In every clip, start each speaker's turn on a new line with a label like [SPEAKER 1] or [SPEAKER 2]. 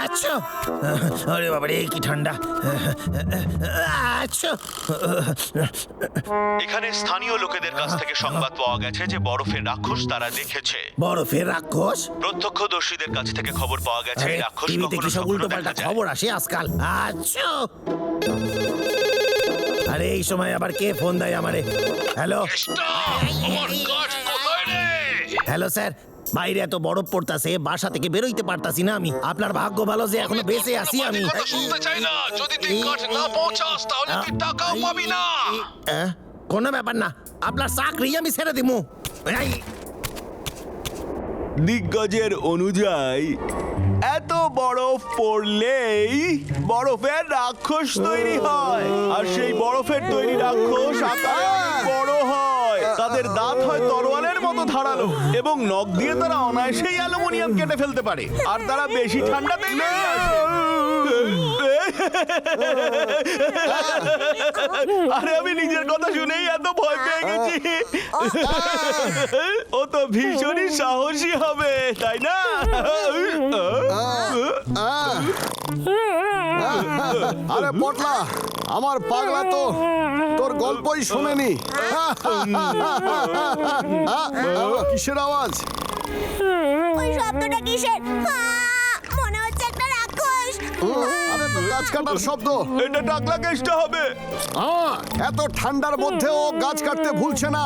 [SPEAKER 1] আচ্ছা, আরে বাবারে কি ঠান্ডা। আচ্ছা,
[SPEAKER 2] এখানে স্থানীয় লোকেদের কাছ থেকে সংবাদ পাওয়া গেছে যে বরফের রাক্ষস তারা দেখেছে।
[SPEAKER 1] বরফের রাক্ষস?
[SPEAKER 2] প্রত্যক্ষদর্শীদের কাছ থেকে খবর পাওয়া গেছে এই রাক্ষস
[SPEAKER 1] টিভিতে
[SPEAKER 2] কখনো
[SPEAKER 1] কি সব উল্টো
[SPEAKER 2] স্বপ্ন
[SPEAKER 1] পাল্টা
[SPEAKER 2] দেখা যায়।
[SPEAKER 1] খবর আসে আজকাল। আচ্ছা, আরে এই সময় আবার কে ফোন দেয় আমারে? হ্যালো হ্যালো স্যার, বাইরে এত বরফ পড়তাছে, বাসা থেকে বেরোইতে পারতাছি না আমি। আপনার ভাগ্য ভালো যে এখনো বেঁচে আছি আমি। কোনো ব্যাপার না, আপনার চাকরি আমি ছেড়ে দিমু।
[SPEAKER 3] দিগ্গজের অনুযায়ী এত বরফ পড়লেই বরফের রাক্ষস তৈরি হয়, আর সেই বরফের তৈরি রাক্ষস আকারে অনেক বড় হয়। তাদের দাঁত হয় তরোয়ালের মতো ধারালো এবং নখ দিয়ে তারা অনায়াসেই অ্যালুমিনিয়াম কেটে ফেলতে পারে, আর তারা বেশি ঠান্ডাতেই বেরিয়ে আসে। আরে আমি নিজের কথা শুনেই এত ভয় পেয়ে গেছি। ও তো ভীষণই সাহসী হবে, তাই না?
[SPEAKER 4] আরে পটলা, আমার পাগলা তো তোর গল্পই শোনেনি। কিসের আওয়াজ?
[SPEAKER 5] ওই শব্দটা কিসের? মনে হচ্ছে একটা রাক্ষস।
[SPEAKER 4] আরে তো গাছ কাটার শব্দ।
[SPEAKER 3] এটা টাকলা কেষ্টা হবে।
[SPEAKER 4] এত ঠান্ডার মধ্যেও গাছ কাটতে ভুলছে না।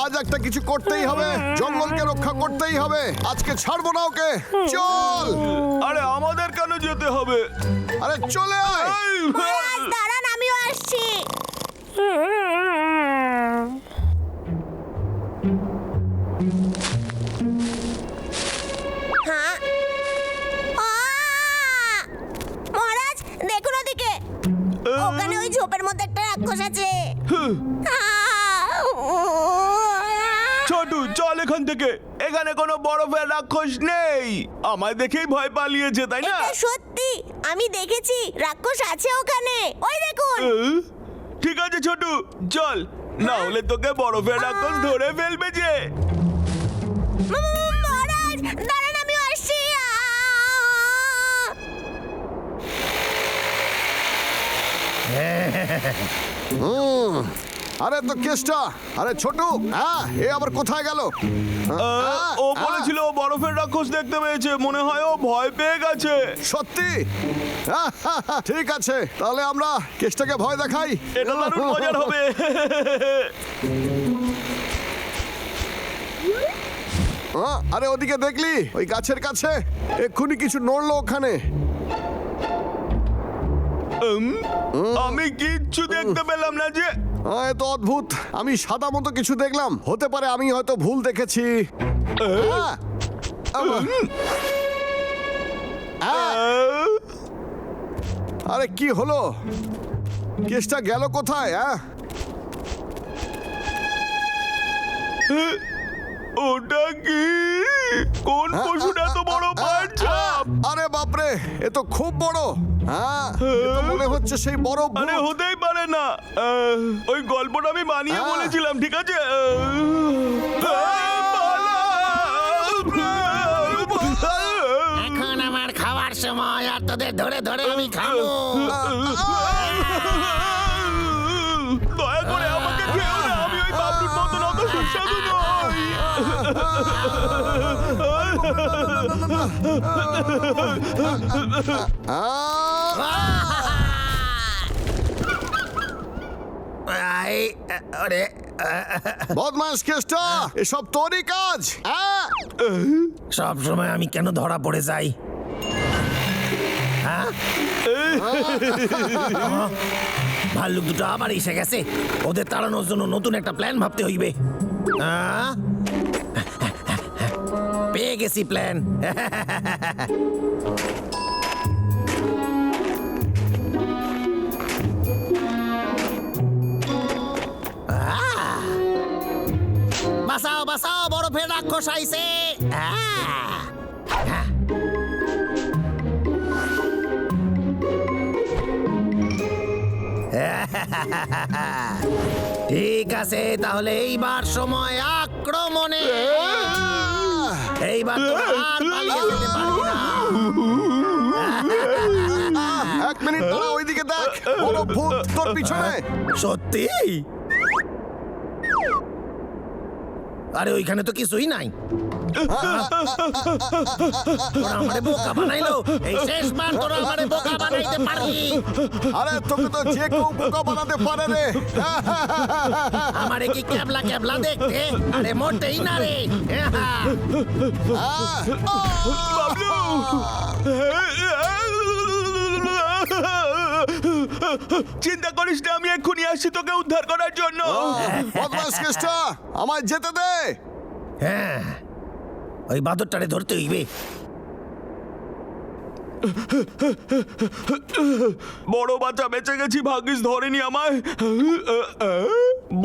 [SPEAKER 4] আজ একটা কিছু করতেই হবে, জঙ্গলকে রক্ষা করতেই হবে। আজকে ছাড়বো না ওকে। চল।
[SPEAKER 3] আরে আমাদের কেন যেতে হবে?
[SPEAKER 4] আরে চলে আয়।
[SPEAKER 5] মহারাজ দাঁড়ান, আমিও আসছি। হ্যাঁ? মহারাজ দেখুন ওদিকে, ওখানে ওই ঝোপের মধ্যে একটা রাক্ষস আছে।
[SPEAKER 3] ছোটু চল এখান থেকে, এখানে কোনো বরফের রাক্ষস নেই। আমায় দেখেই ভয় পালিয়েছে, তাই না?
[SPEAKER 5] এটা সত্যি, আমি দেখেছি রাক্ষস আছে ওখানে, ওই দেখুন।
[SPEAKER 3] ঠিক আছে ছোটু চল, না হলে তোকে বরফের রাক্ষস ধরে ফেলবে যে।
[SPEAKER 5] মহারাজ দাঁড়ান, আমিও আসছি।
[SPEAKER 4] আরে তো কেসটা, আরে ছোটু, এ আবার কোথায় গেল?
[SPEAKER 3] ও বলেছিল ও বরফের রাক্ষস দেখতে পেয়েছে, মনে হয় ও ভয় পেয়ে গেছে।
[SPEAKER 4] সত্যি? ঠিক আছে, তাহলে আমরা কেসটাকে ভয় দেখাই।
[SPEAKER 3] এটা দারুণ মজার হবে।
[SPEAKER 4] আরে ওদিকে দেখলি, ওই গাছের কাছে এক্ষুনি কিছু নড়লো ওখানে।
[SPEAKER 3] আমি কিচ্ছু দেখতে পেলাম না যে।
[SPEAKER 4] এ তো অদ্ভুত, আমি সাদা মতো কিছু দেখলাম। হতে পারে আমি হয়তো ভুল দেখেছি। আরে কি হলো? কেসটা গেল কোথায়?
[SPEAKER 3] ওটা কি? কোন পশুর এত বড় পায়ের ছাপ?
[SPEAKER 4] আরে বাপরে, এ তো খুব বড়। এ তো মনে হচ্ছে সেই বড় ভূত।
[SPEAKER 3] আরে হতেই পারে না, ওই গল্পটা আমি বানিয়ে বলেছিলাম, ঠিক আছে?
[SPEAKER 1] এখন আমার খাওয়ার সময়, আর তোদের ধরে ধরে আমি খাবো।
[SPEAKER 3] দয়া করে আমাকে খেও না, আমি ওই বাবলুর মতন অত সুস্বাদু নই।
[SPEAKER 4] বদমাস কেসটা, এসব তোরই কাজ।
[SPEAKER 1] সব সময় আমি কেন ধরা পড়ে যাই? ভাল্লুক দুটো আবার এসে গেছে। ওদের তাড়ানোর জন্য নতুন একটা প্ল্যান ভাবতে হইবে। পেয়ে গেছি প্ল্যান। বাঁচাও বাঁচাও, বরফের রাক্ষস আইছে। ঠিক আছে, তাহলে এইবার সময় আক্রমণে। এইবার তোরা আর পালিয়ে যেতে পারবি না।
[SPEAKER 4] এক মিনিট দাঁড়া, ওইদিকে দেখ, বড় ভূত তোর পিছনে।
[SPEAKER 1] সত্যি? আরে ওইখানে তো কিছুই নাই। তোরা আমারে বোকা বানাইলো। এই শেষবার তোরা আমারে বোকা বানাইতে পারবি।
[SPEAKER 4] আরে তোকে তো যে কেউ বোকা বানাতে পারে রে।
[SPEAKER 1] আমারে কি ক্যাবলা ক্যাবলা দেখতে? আরে মোটেই না রে।
[SPEAKER 3] চিন্তা করিস না, আমি এক্ষুনি আসছি তোকে উদ্ধার করার জন্য।
[SPEAKER 4] বদমাস কেষ্টা, আমায় যেতে দে।
[SPEAKER 1] হ্যাঁ, ওই বাদরটারে ধরতে হইবে।
[SPEAKER 3] বড় বাচ্চা বেঁচে গেছি, ভাগ্যিস ধরেনি আমায়।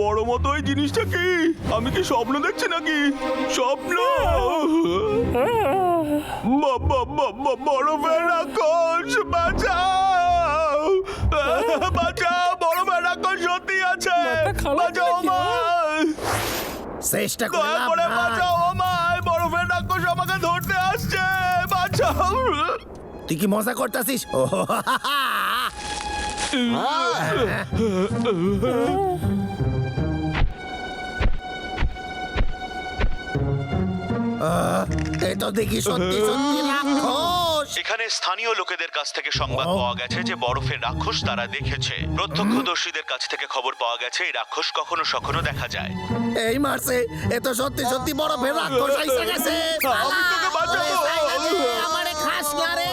[SPEAKER 3] বড় মতো ওই জিনিসটা কি? আমি কি স্বপ্ন দেখছি নাকি? স্বপ্ন? বরফের রাক্ষস, বাঁচাও! বাঁচাও, বরফের রাক্ষস সত্যি আছে। বাঁচাও আমায়,
[SPEAKER 1] চেষ্টা করে
[SPEAKER 3] দয়া
[SPEAKER 1] লাভ
[SPEAKER 3] করে
[SPEAKER 1] নাই।
[SPEAKER 3] বাঁচাও আমায়। বরফের রাক্ষস আমাকে ধরতে আসছে, বাঁচাও।
[SPEAKER 1] তুই কি মজা করতেছিস? এই তো দেখি সত্যি সত্যি রাক্ষস।
[SPEAKER 2] এখানে স্থানীয় লোকেদের কাছ থেকে সংবাদ পাওয়া গেছে যে বরফের রাক্ষস তারা দেখেছে। প্রত্যক্ষদর্শীদের কাছ থেকে খবর পাওয়া গেছে এই রাক্ষস কখনো সখনো দেখা যায়।
[SPEAKER 1] এই মারছে, এ তো সত্যি সত্যি বরফের রাক্ষস আইসা গেছে।
[SPEAKER 3] আমি তোকে বাঁচাবো।
[SPEAKER 1] ওরে সাইডে দে, আমারে খাস না রে।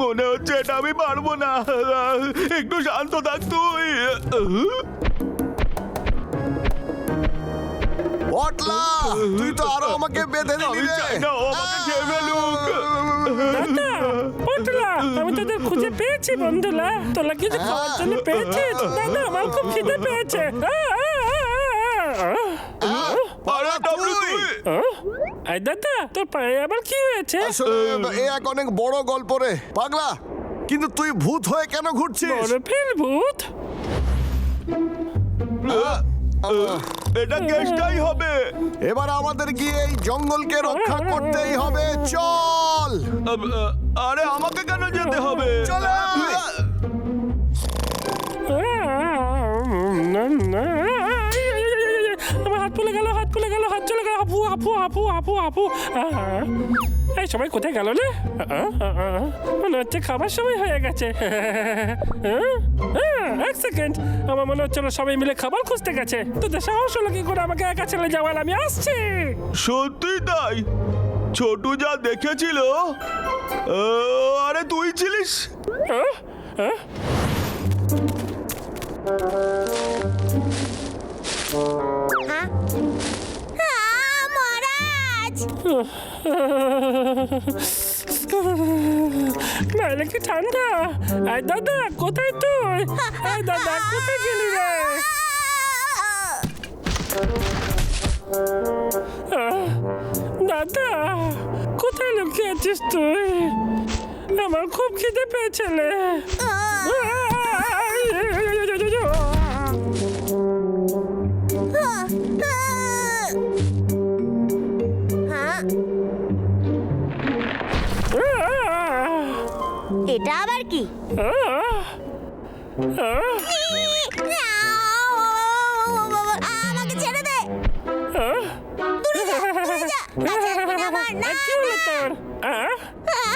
[SPEAKER 3] মনে হচ্ছে এটা আমি পারবো না। একটু শান্ত থাক তুই।
[SPEAKER 4] পটলা, তুই তো আরো আমাকে বেঁধে দিবি
[SPEAKER 3] আমি
[SPEAKER 4] রে।
[SPEAKER 3] চাই না ও আমাকে খেয়ে ফেলুক।
[SPEAKER 6] দাদা, পটলা, আমি তোদের খুঁজে পেয়েছি বন্ধুরা। তোরা কিছু খাওয়ার জন্য পেয়েছিস? দাদা, আমার খুব খিদে পেয়েছে।
[SPEAKER 3] আরে ডাবলু তুই।
[SPEAKER 6] এই দাদা, তোর পায়ে আবার কি হয়েছে?
[SPEAKER 4] আসলে এ এক অনেক বড় গল্প রে পাগলা, কিন্তু তুই ভূত হয়ে কেন ঘুরছিস?
[SPEAKER 6] বরফের ভূত?
[SPEAKER 3] এটা কেসটাই হবে।
[SPEAKER 4] এবার আমাদের গিয়ে এই জঙ্গলকে রক্ষা করতেই হবে। চল
[SPEAKER 3] আরে আমাকে কেন যেতে হবে?
[SPEAKER 4] চলে আয়।
[SPEAKER 6] আমার হাত ফুলে গেল, হাত ফুলে গেল, হাত চলে গেল। আপু আপু আপু আপু আপু। এই সবাই কোথায় গেল রে? মনে হচ্ছে খাবার সময় হয়ে গেছে। এক সেকেন্ড, আমার মনে হচ্ছে ওরা সবাই মিলে খাবার খুঁজতে গেছে। তোদের সাহস হলো কি করে আমাকে একা ছেড়ে যাওয়ার? আমি আসছি।
[SPEAKER 3] সত্যি তাই? ছোটু যা দেখেছিল, আরে তুই ছিলিস?
[SPEAKER 5] মহারাজ,
[SPEAKER 6] বাইরে কি ঠান্ডা? এই দাদা, কোথায় তুই? এই দাদা, কোথায় গেলি রে? দাদা, কোথায় লুকিয়ে আছিস তুই? আমার খুব খিদে পেয়েছে রে।
[SPEAKER 5] এটা আবার কি? আমাকে ছেড়ে দে। দূরে যা, দূরে যা। আমার না।
[SPEAKER 6] কি হলো তোর?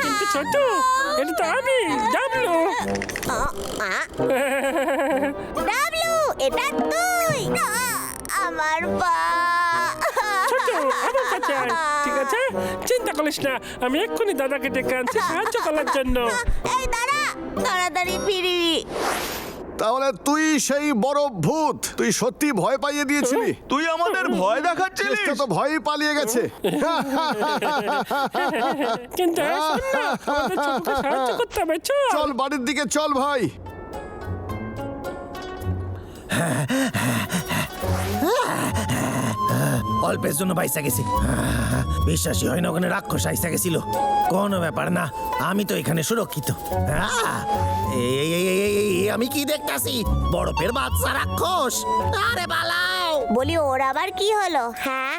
[SPEAKER 6] কিন্তু ছোট, এটা তো আমি, ডাবলু।
[SPEAKER 5] ডাবলু, এটা তুই? আমার পা।
[SPEAKER 6] ছোট, আমার কাছে আয়। ঠিক আছে, চিন্তা করিস না, আমি এক্ষুনি দাদাকে ডেকে আনছি সাহায্য করার জন্য।
[SPEAKER 5] এই দাঁড়া, তাড়াতাড়ি ফিরবি।
[SPEAKER 4] তাহলে তুই সেই বড় ভূত, তুই সত্যি ভয় পাইয়ে দিয়েছিলি।
[SPEAKER 3] তুই আমাদের ভয় দেখাচ্ছিলিস?
[SPEAKER 4] কেষ্টা তো ভয়ই পালিয়ে গেছে।
[SPEAKER 6] কিন্তু শোন না, আমাদের ছোটকে সাহায্য করতে হবে।
[SPEAKER 4] চল বাড়ির দিকে চল ভাই।
[SPEAKER 1] অল্পের জন্য বাইসা গেছি। বিশ্বাসই হয় না, ওখানে রাক্ষস আইসা গেছিল। কোনো ব্যাপার না, আমি তো এখানে সুরক্ষিত। আমি কি দেখতাছি? বরফের বাচ্চা রাক্ষস। আরে বালাও!
[SPEAKER 5] বলি, ওর আবার কি হলো? হ্যাঁ,